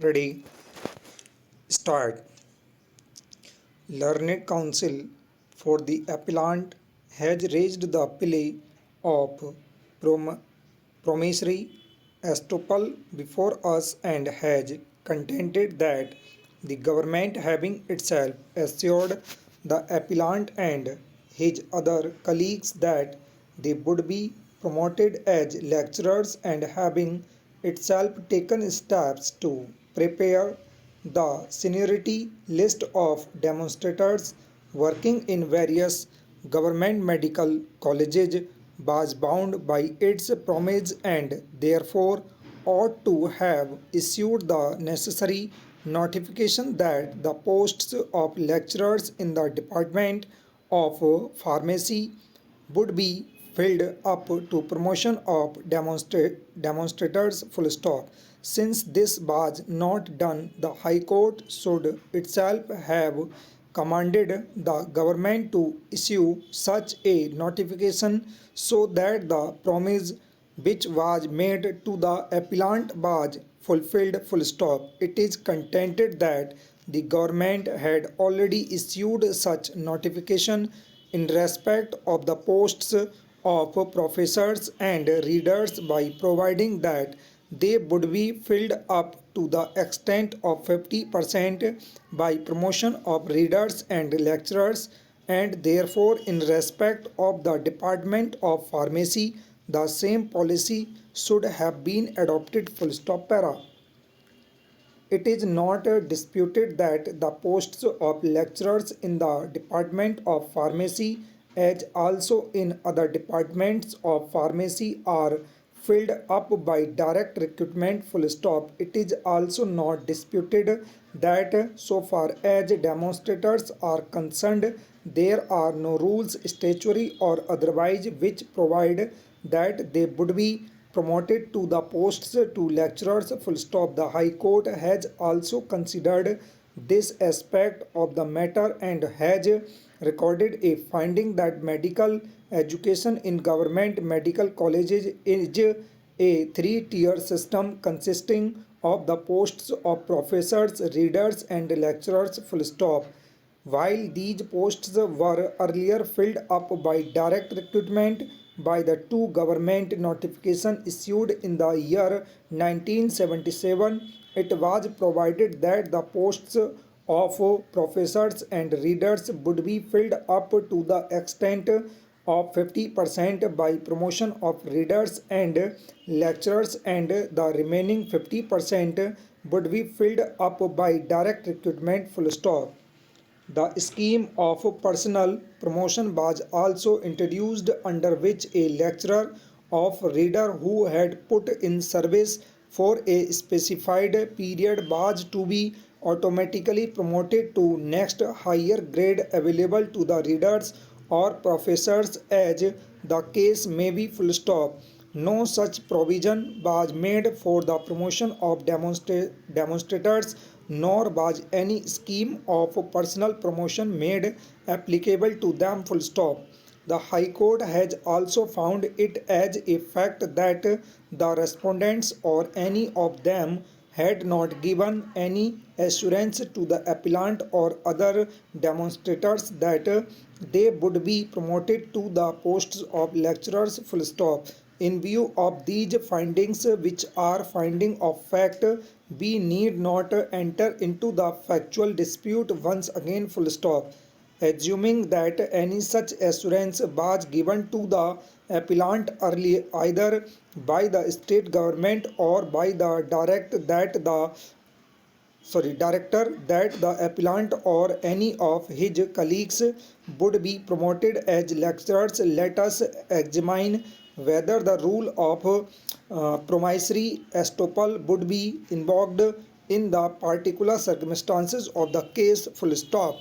Ready, start. Learned Council for the Appellant has raised the plea of prom- promissory estoppel before us and has contended that the government having itself assured the appellant and his other colleagues that they would be promoted as lecturers and having itself taken steps to prepare the seniority list of demonstrators working in various government medical colleges was bound by its promise and therefore ought to have issued the necessary notification that the posts of lecturers in the Department of Pharmacy would be filled up to promotion of demonstrators full stop. Since this was not done, the High Court should itself have commanded the government to issue such a notification so that the promise which was made to the appellant was fulfilled full stop. It is contended that the government had already issued such notification in respect of the posts of professors and readers by providing that they would be filled up to the extent of 50% by promotion of readers and lecturers, and therefore in respect of the Department of Pharmacy the same policy should have been adopted full stop para. It is not disputed that the posts of lecturers in the Department of Pharmacy, as also in other departments of pharmacy, are filled up by direct recruitment full stop. It is also not disputed that so far as demonstrators are concerned, there are no rules, statutory or otherwise, which provide that they would be promoted to the posts to lecturers full stop. The High Court has also considered this aspect of the matter and has recorded a finding that medical education in government medical colleges is a three-tier system consisting of the posts of professors, readers and lecturers full stop. While these posts were earlier filled up by direct recruitment by the two government notifications issued in the year 1977, it was provided that the posts of professors and readers would be filled up to the extent of 50% by promotion of readers and lecturers, and the remaining 50% would be filled up by direct recruitment full stop. The scheme of personal promotion was also introduced, under which a lecturer of reader who had put in service for a specified period was to be automatically promoted to next higher grade available to the readers or professors as the case may be full stop. No such provision was made for the promotion of demonstrators, nor was any scheme of personal promotion made applicable to them full stop. The High Court has also found it as a fact that the respondents or any of them had not given any assurance to the appellant or other demonstrators that they would be promoted to the posts of lecturers full stop. In view of these findings, which are finding of fact, we need not enter into the factual dispute once again full stop. Assuming that any such assurance was given to the appellant early either by the state government or by the director that the appellant or any of his colleagues would be promoted as lecturers, let us examine whether the rule of promissory estoppel would be invoked in the particular circumstances of the case full stop.